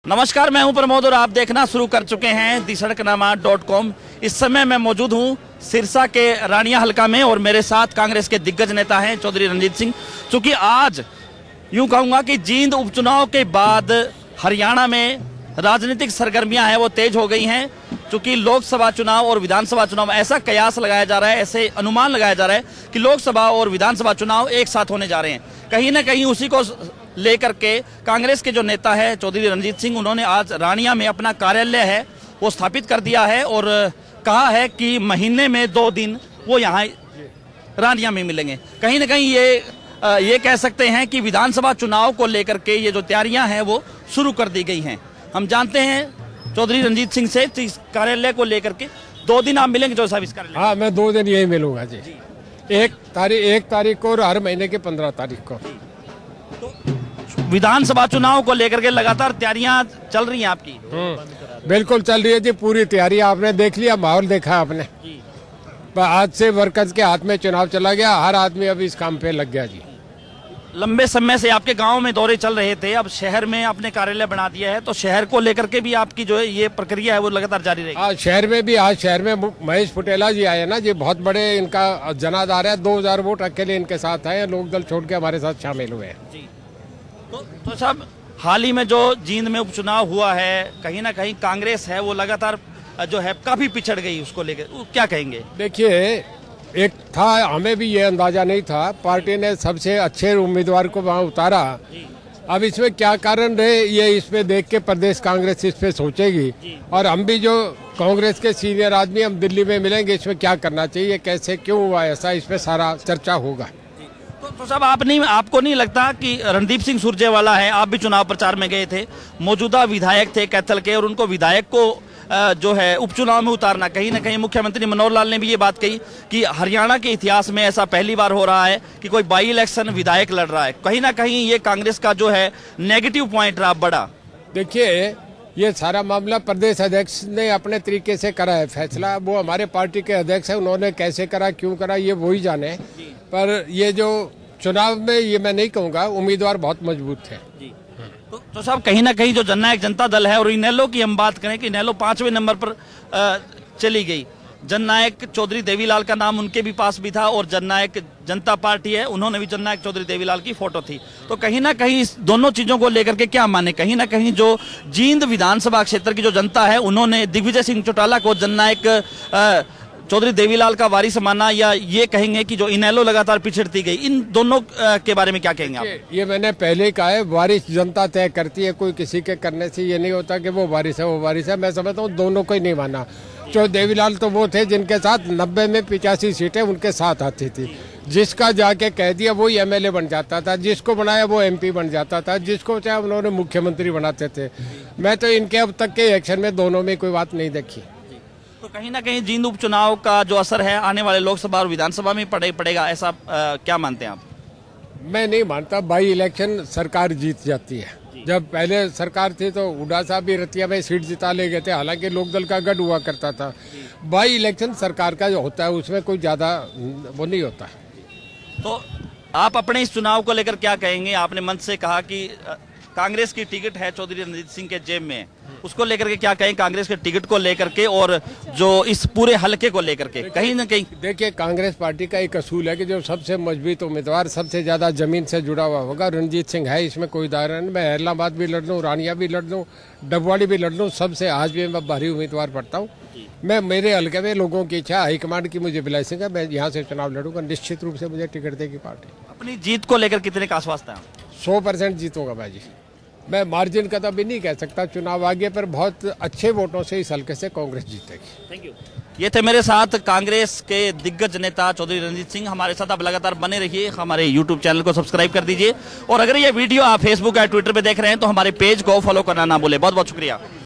नमस्कार, मैं हूं प्रमोद और आप देखना शुरू कर चुके हैं दी-सड़कनामा.com। इस समय मैं मौजूद हूं सिरसा के रानिया हलका में और मेरे साथ कांग्रेस के दिग्गज नेता हैं चौधरी रणजीत सिंह। चूंकि आज यूं कहूंगा कि जींद उपचुनाव के बाद हरियाणा में राजनीतिक सरगर्मियां हैं वो तेज हो गई हैं। चूंकि लोकसभा चुनाव और विधानसभा चुनाव ऐसा कयास लगाया जा रहा है, ऐसे अनुमान लगाया जा रहा है कि लोकसभा और विधानसभा चुनाव एक साथ होने जा रहे हैं। कहीं ना कहीं उसी को लेकर के कांग्रेस के जो नेता है चौधरी रणजीत सिंह, उन्होंने आज रानिया में अपना कार्यालय है वो स्थापित कर दिया है और कहा है कि महीने में 2 दिन वो यहाँ रानिया में मिलेंगे। कहीं ना कहीं ये कह सकते हैं कि विधानसभा चुनाव को लेकर के ये जो तैयारियां हैं वो शुरू कर दी गई हैं। हम जानते हैं चौधरी रणजीत सिंह से इस कार्यालय को लेकर के 2 दिन आप मिलेंगे जो साहब इस कार्यालय? हाँ, मैं 2 दिन यही मिलूंगा जी। 1 तारीख को और हर महीने की 15 तारीख को। तो विधानसभा चुनाव को लेकर के लगातार तैयारियां चल रही हैं आपकी? बिल्कुल चल रही है जी, पूरी तैयारी। आपने देख लिया, माहौल देखा आपने। आज से वर्कर्स के हाथ में चुनाव चला गया, हर आदमी अब इस काम पे लग गया जी। लंबे समय से आपके गांव में दौरे चल रहे थे, अब शहर में आपने कार्यालय बना दिया है, तो शहर को लेकर के भी आपकी जो है ये प्रक्रिया है वो लगातार जारी रहेगी? आज शहर में महेश पुटेला जी आए ना जी, बहुत बड़े इनका जनाधार है। 2000 वोट अकेले इनके साथ आए, लोकदल छोड़ के हमारे साथ शामिल हुए हैं जी। तो साहब, हाल ही में जो जींद में उपचुनाव हुआ है, कहीं ना कहीं कांग्रेस है वो लगातार जो है काफी पिछड़ गई, उसको लेकर क्या कहेंगे? देखिए, एक था, हमें भी ये अंदाजा नहीं था, पार्टी ने सबसे अच्छे उम्मीदवार को वहाँ उतारा। अब इसमें क्या कारण रहे ये इसमें देख के प्रदेश कांग्रेस इस पे सोचेगी, और हम भी जो कांग्रेस के सीनियर आदमी हम दिल्ली में मिलेंगे, इसमें क्या करना चाहिए, कैसे, क्यों हुआ ऐसा, इस पे सारा चर्चा होगा। तो साहब, आपको नहीं लगता कि रणदीप सिंह सुरजेवाला है, आप भी चुनाव प्रचार में गए थे, मौजूदा विधायक थे कैथल के, और उनको विधायक को जो है उपचुनाव में उतारना, कहीं ना कहीं मुख्यमंत्री मनोहर लाल ने भी ये बात कही कि हरियाणा के इतिहास में ऐसा पहली बार हो रहा है कि कोई बाई इलेक्शन विधायक लड़ रहा है। कहीं ना कहीं ये कांग्रेस का जो है नेगेटिव पॉइंट रहा बड़ा। देखिए, ये सारा मामला प्रदेश अध्यक्ष ने अपने तरीके से करा है फैसला। वो हमारे पार्टी के अध्यक्ष है, उन्होंने कैसे करा, क्यों करा, ये वही जाने। पर ये जो चुनाव में, ये मैं नहीं कहूँगा, उम्मीदवार बहुत मजबूत थे। तो साहब, कहीं ना कहीं जो जननायक जनता दल है, और इनेलो की हम बात करें कि इनेलो 5वें नंबर पर चली गई। जननायक चौधरी देवीलाल का नाम उनके भी पास भी था, और जननायक जनता पार्टी है, उन्होंने भी जननायक चौधरी देवीलाल की फोटो थी। तो कहीं ना कहीं इस दोनों चीजों को लेकर के क्या माने? कहीं ना कहीं जो जींद विधानसभा क्षेत्र की जो जनता है, उन्होंने दिग्विजय सिंह चौटाला को जननायक चौधरी देवीलाल का वारिस माना, या ये कहेंगे कि जो इनेलो लगातार पिछड़ती गई, इन दोनों के बारे में क्या कहेंगे आप? ये मैंने पहले ही कहा है, वारिस जनता तय करती है, कोई किसी के करने से ये नहीं होता कि वो वारिस है, वो वारिस है। मैं समझता हूँ दोनों को ही नहीं माना। जो देवीलाल तो वो थे जिनके साथ 90 में 85 सीटें उनके साथ आती थी। जिसका जाके कह दिया वो एमएलए बन जाता था, जिसको बनाया वो एमपी बन जाता था, जिसको चाहे उन्होंने मुख्यमंत्री बनाते थे। मैं तो इनके अब तक के एक्शन में दोनों में कोई बात नहीं देखी। तो कहीं ना कहीं जींद उपचुनाव का जो असर है आने वाले लोकसभा और विधानसभा में पड़ेगा, ऐसा क्या मानते हैं आप? मैं नहीं मानता। बाई इलेक्शन सरकार जीत जाती है। जब पहले सरकार थी तो हुड्डा साहब भी रतिया में सीट जिता ले गए थे, हालांकि लोकदल का गढ़ हुआ करता था। बाई इलेक्शन सरकार का जो होता है उसमें कोई ज्यादा वो नहीं होता। तो आप अपने इस चुनाव को लेकर क्या कहेंगे? आपने मंच से कहा कि कांग्रेस की टिकट है चौधरी रणजीत सिंह के जेब में, उसको लेकर के क्या कहें? कांग्रेस के टिकट को लेकर के और जो इस पूरे हलके को लेकर के कहीं ना कहीं देखिए, कांग्रेस पार्टी का एक असूल है कि जो सबसे मजबूत उम्मीदवार, सबसे ज्यादा जमीन से जुड़ा हुआ होगा, रणजीत सिंह है, इसमें कोई दायरा नहीं। मैं इलाहाबाद भी लड़ लूँ, रानिया भी लड़ लूँ, डबवाड़ी भी लड़ लूँ, सबसे आज भी मैं भारी उम्मीदवार पड़ता हूँ। मैं, मेरे हल्के में लोगों की इच्छा, हाईकमांड की मुझे ब्लेसिंग है, मैं यहाँ से चुनाव लड़ूंगा। निश्चित रूप से मुझे टिकट देगी पार्टी। अपनी जीत को लेकर कितने का आश्वासन है? 100% जीतूंगा भाई जी। मैं मार्जिन का तो अभी नहीं कह सकता, चुनाव आगे, पर बहुत अच्छे वोटों से इस हल्के से कांग्रेस जीतेगी। Thank you. ये थे मेरे साथ कांग्रेस के दिग्गज नेता चौधरी रणजीत सिंह। हमारे साथ आप लगातार बने रहिए, हमारे यूट्यूब चैनल को सब्सक्राइब कर दीजिए, और अगर ये वीडियो आप फेसबुक या ट्विटर पे देख रहे हैं तो हमारे पेज को फॉलो करना ना भूलें। बहुत बहुत शुक्रिया।